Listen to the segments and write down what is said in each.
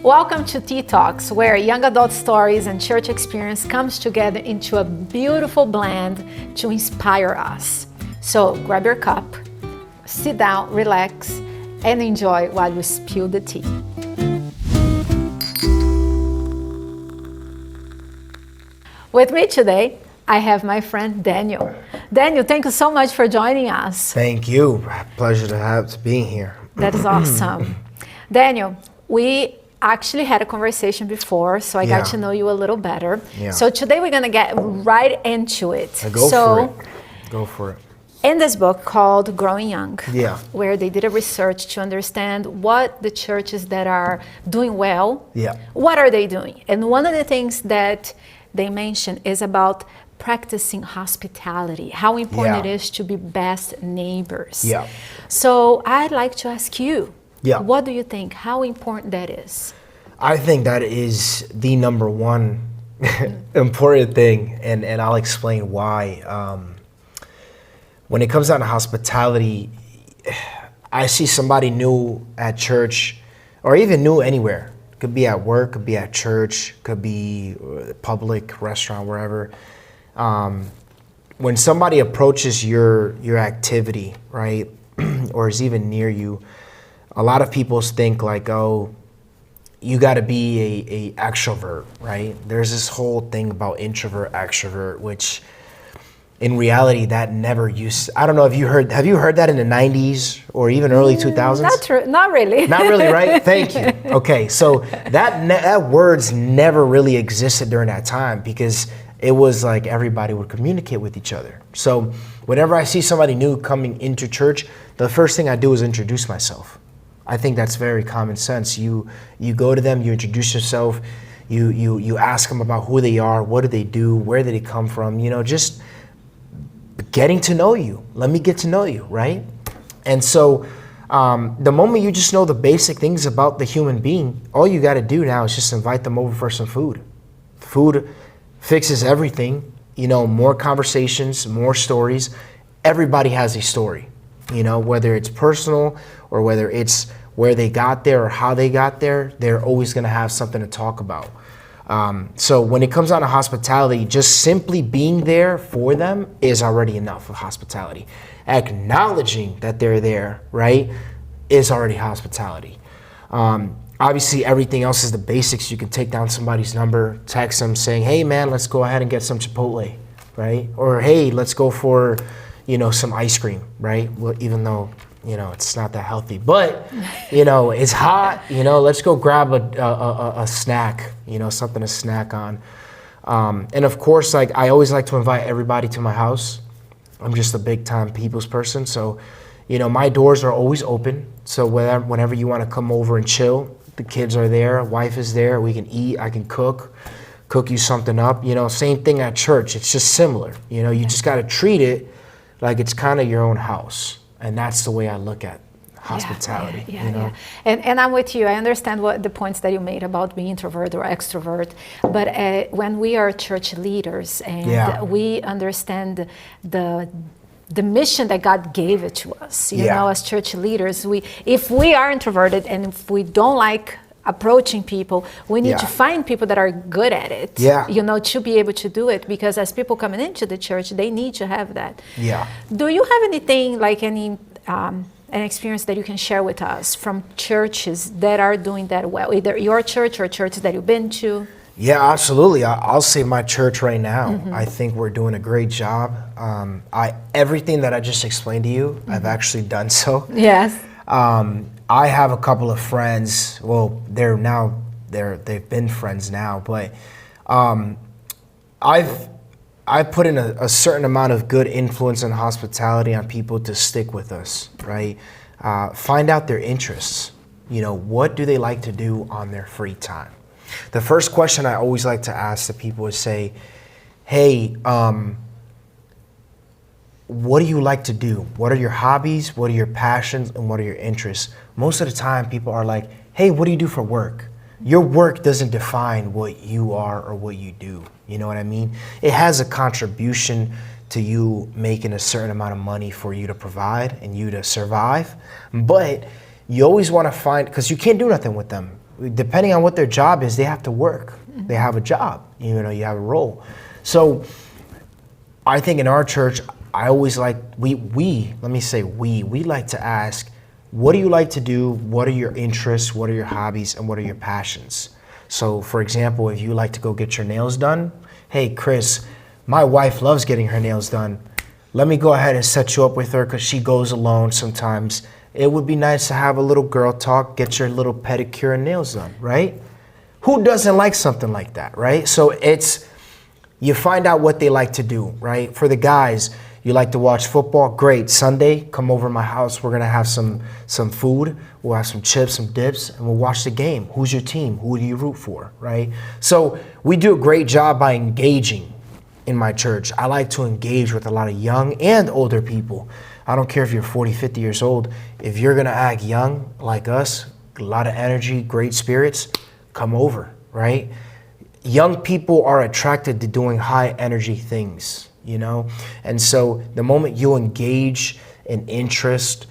Welcome to Tea Talks, where young adult stories and church experience comes together into a beautiful blend to inspire us. So grab your cup, sit down, relax, and enjoy while we spill the tea. With me today, I have my friend Daniel. Daniel, thank you so much for joining us. Thank you. Pleasure to being here. That is awesome. Daniel, we actually had a conversation before, so I got to know you a little better. Yeah. So today we're going to get right into it. Go for it. In this book called Growing Young, where they did a research to understand what the churches that are doing well, what are they doing? And one of the things that they mention is about practicing hospitality, how important it is to be best neighbors. So I'd like to ask you, what do you think? How important that is? I think that is the number one important thing, and I'll explain why. When it comes down to hospitality, I see somebody new at church, or even new anywhere. Could be at work, could be at church, could be public, restaurant, wherever. When somebody approaches your activity, right, or is even near you, a lot of people think like, oh, you got to be a extrovert, right? There's this whole thing about introvert, extrovert, which in reality that never used. I don't know if have you heard that in the 90s or even early 2000s? Not true, not really. Not really, right? Thank you. Okay, so that words never really existed during that time because it was like everybody would communicate with each other. So whenever I see somebody new coming into church, the first thing I do is introduce myself. I think that's very common sense. You go to them, you introduce yourself, you ask them about who they are, what do they do, where did they come from, just getting to know you. Let me get to know you, right? And so the moment you just know the basic things about the human being, all you got to do now is just invite them over for some food. Food fixes everything, more conversations, more stories. Everybody has a story, whether it's personal or whether it's where they got there or how they got there, they're always going to have something to talk about. So when it comes down to hospitality, just simply being there for them is already enough of hospitality. Acknowledging that they're there, right, is already hospitality. Obviously, everything else is the basics. You can take down somebody's number, text them saying, hey, man, let's go ahead and get some Chipotle, right? Or, hey, let's go for, some ice cream, right? Well, even though, it's not that healthy. But, it's hot, let's go grab a snack, something to snack on. And, of course, I always like to invite everybody to my house. I'm just a big-time people's person. So, my doors are always open. So whenever you want to come over and chill, the kids are there, wife is there, we can eat, I can cook you something up. Same thing at church. It's just similar. You just got to treat it like it's kind of your own house. And that's the way I look at hospitality. And I'm with you. I understand what the points that you made about being introvert or extrovert. But when we are church leaders and we understand the mission that God gave it to us, as church leaders, if we are introverted and if we don't like approaching people, we need to find people that are good at it, to be able to do it, because as people coming into the church, they need to have that. Do you have anything like an experience that you can share with us from churches that are doing that well, either your church or churches that you've been to? Yeah, absolutely. I'll say my church right now. I think we're doing a great job. Everything that I just explained to you, I've actually done so. Yes. I have a couple of friends. Well, they've been friends now, but I've put in a certain amount of good influence and hospitality on people to stick with us, right? Find out their interests. What do they like to do on their free time? The first question I always like to ask the people is say, hey, what do you like to do? What are your hobbies? What are your passions? And what are your interests? Most of the time people are like, hey, what do you do for work? Your work doesn't define what you are or what you do. You know what I mean? It has a contribution to you making a certain amount of money for you to provide and you to survive. But you always want to find, because you can't do nothing with them. depending on what their job is, they have to work. They have a job, you have a role. So I think in our church, I always like, we like to ask, what do you like to do? What are your interests? What are your hobbies? And what are your passions? So for example, if you like to go get your nails done, hey, Chris, my wife loves getting her nails done. Let me go ahead and set you up with her because she goes alone sometimes. It would be nice to have a little girl talk, get your little pedicure and nails done, right? Who doesn't like something like that, right? So you find out what they like to do, right? For the guys, you like to watch football? Great. Sunday, come over to my house. We're going to have some food. We'll have some chips, some dips, and we'll watch the game. Who's your team? Who do you root for, right? So we do a great job by engaging in my church. I like to engage with a lot of young and older people. I don't care if you're 40, 50 years old. If you're going to act young like us, a lot of energy, great spirits, come over, right? Young people are attracted to doing high energy things. And so the moment you engage in interest,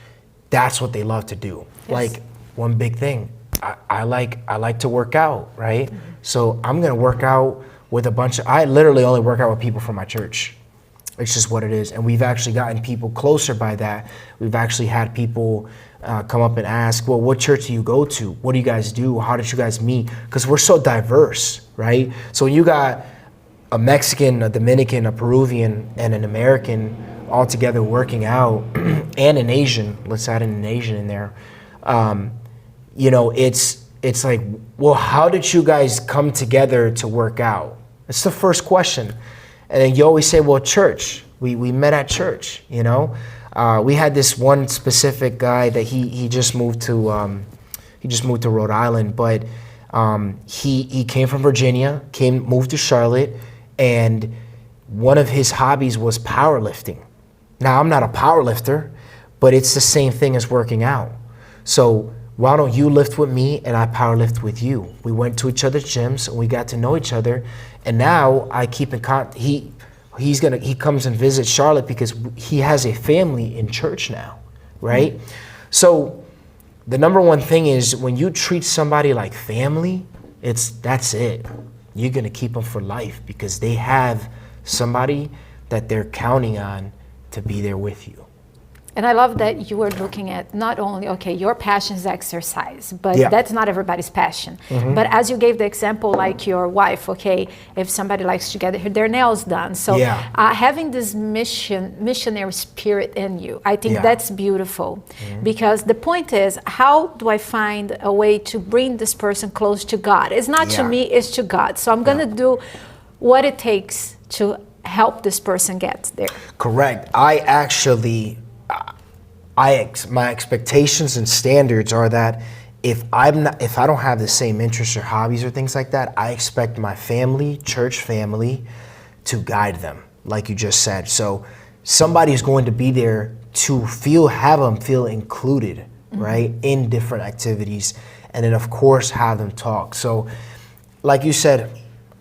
that's what they love to do. Yes. Like one big thing, I like to work out, right? Mm-hmm. So I'm gonna work out with I literally only work out with people from my church. It's just what it is. And we've actually gotten people closer by that. We've actually had people come up and ask, well, what church do you go to? What do you guys do? How did you guys meet? Because we're so diverse, right? So when you got a Mexican, a Dominican, a Peruvian, and an American all together working out, and an Asian, let's add an Asian in there, it's like, well, how did you guys come together to work out? It's the first question. And then you always say, well, church. We met at church, We had this one specific guy that he just moved to Rhode Island, but he came from Virginia, moved to Charlotte, and one of his hobbies was powerlifting. Now, I'm not a power lifter, but it's the same thing as working out. So why don't you lift with me and I power lift with you? We went to each other's gyms and we got to know each other. And now I keep in contact. He comes and visits Charlotte because he has a family in church now, right? Mm-hmm. So the number one thing is when you treat somebody like family, that's it. You're going to keep them for life because they have somebody that they're counting on to be there with you. And I love that you were looking at not only, okay, your passion is exercise, but that's not everybody's passion. Mm-hmm. But as you gave the example, like your wife, okay, if somebody likes to get their nails done. So having this missionary spirit in you, I think that's beautiful. Mm-hmm. Because the point is, how do I find a way to bring this person close to God? It's not to me, it's to God. So I'm going to do what it takes to help this person get there. Correct. My expectations and standards are that if I don't have the same interests or hobbies or things like that, I expect my church family, to guide them, like you just said. So somebody's going to be there to have them feel included, mm-hmm. right, in different activities, and then of course have them talk. So, like you said,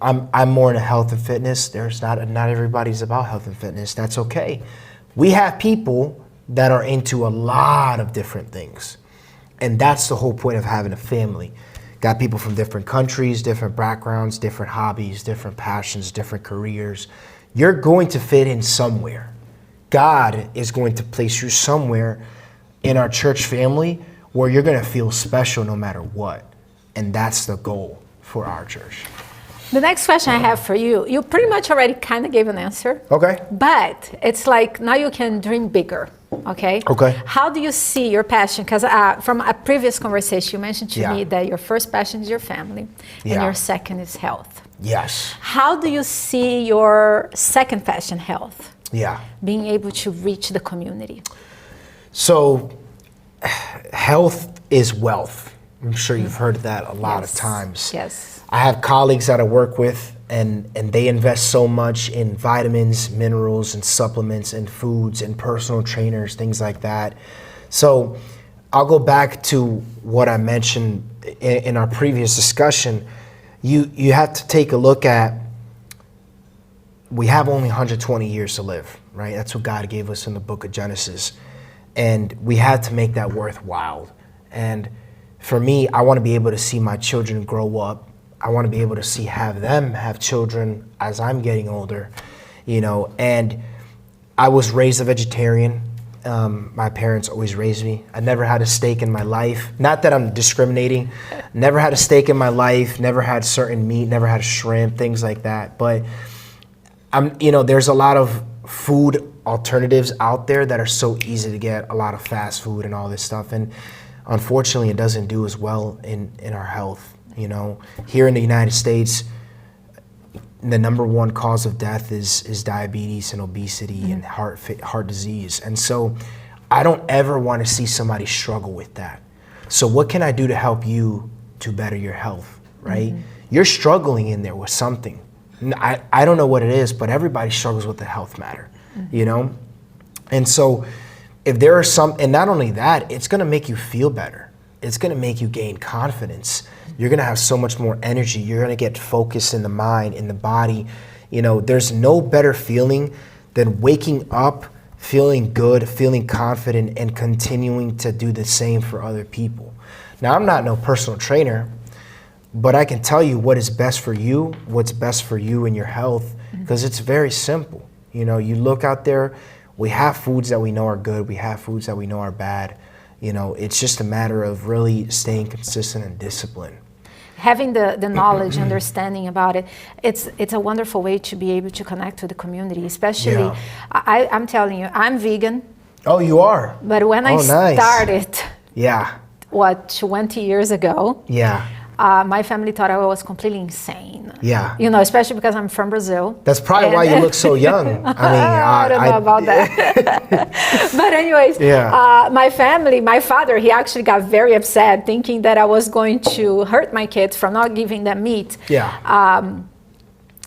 I'm more into health and fitness. Not everybody's about health and fitness. That's okay. We have people that are into a lot of different things. And that's the whole point of having a family. Got people from different countries, different backgrounds, different hobbies, different passions, different careers. You're going to fit in somewhere. God is going to place you somewhere in our church family where you're going to feel special no matter what. And that's the goal for our church. The next question I have for you, you pretty much already kind of gave an answer. Okay. But it's like now you can dream bigger, okay? Okay. How do you see your passion? Because from a previous conversation, you mentioned to me that your first passion is your family and your second is health. Yes. How do you see your second passion, health? Yeah. Being able to reach the community? So health is wealth. I'm sure you've heard that a lot of times. Yes. I have colleagues that I work with and they invest so much in vitamins, minerals, and supplements and foods and personal trainers, things like that. So I'll go back to what I mentioned in our previous discussion. You have to take a look at, we have only 120 years to live, right? That's what God gave us in the book of Genesis. And we had to make that worthwhile. And for me, I want to be able to see my children grow up. I want to be able to have them have children as I'm getting older, you know. And I was raised a vegetarian. My parents always raised me. I never had a steak in my life. Not that I'm discriminating. Never had a steak in my life. Never had certain meat. Never had shrimp, things like that. But there's a lot of food alternatives out there that are so easy to get. A lot of fast food and all this stuff, and unfortunately, it doesn't do as well in our health. You know, here in the United States, the number one cause of death is diabetes and obesity and heart disease. And so I don't ever want to see somebody struggle with that. So what can I do to help you to better your health, right? You're struggling in there with something. I don't know what it is, but everybody struggles with the health matter, you know? And so if there are and not only that, it's gonna make you feel better. It's gonna make you gain confidence. You're gonna have so much more energy. You're gonna get focused in the mind, in the body. You know, there's no better feeling than waking up, feeling good, feeling confident, and continuing to do the same for other people. Now, I'm not no personal trainer, but I can tell you what is best for you, what's best for you and your health, because it's very simple. You know, you look out there, we have foods that we know are good, we have foods that we know are bad. You know, it's just a matter of really staying consistent and disciplined. Having the knowledge, understanding about it, it's a wonderful way to be able to connect with the community, especially, I'm telling you, I'm vegan. Oh, you are? But when I started, 20 years ago, my family thought I was completely insane. Yeah. You know, especially because I'm from Brazil. That's probably why you look so young. I don't know about that. But anyways, my father, he actually got very upset thinking that I was going to hurt my kids from not giving them meat.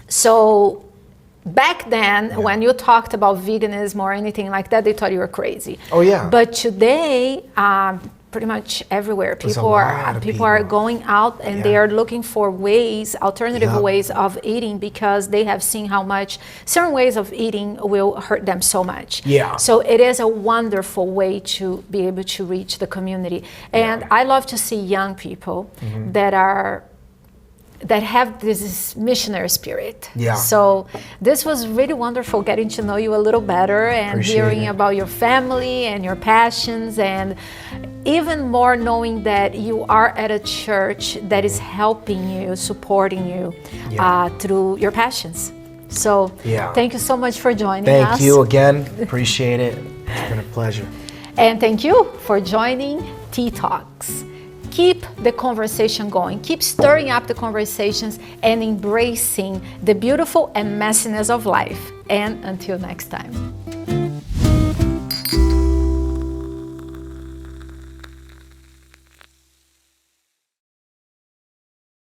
So back then, when you talked about veganism or anything like that, they thought you were crazy. Oh, yeah. But today, pretty much everywhere, people are going out and they are looking for alternative ways of eating, because they have seen how much certain ways of eating will hurt them so much. So it is a wonderful way to be able to reach the community. And I love to see young people that have this missionary spirit. So this was really wonderful getting to know you a little better and hearing about your family and your passions, and even more knowing that you are at a church that is helping you, supporting you through your passions. So thank you so much for joining us. Thank you again. Appreciate it. It's been a pleasure. And thank you for joining Tea Talks. Keep the conversation going. Keep stirring up the conversations and embracing the beautiful and messiness of life. And until next time.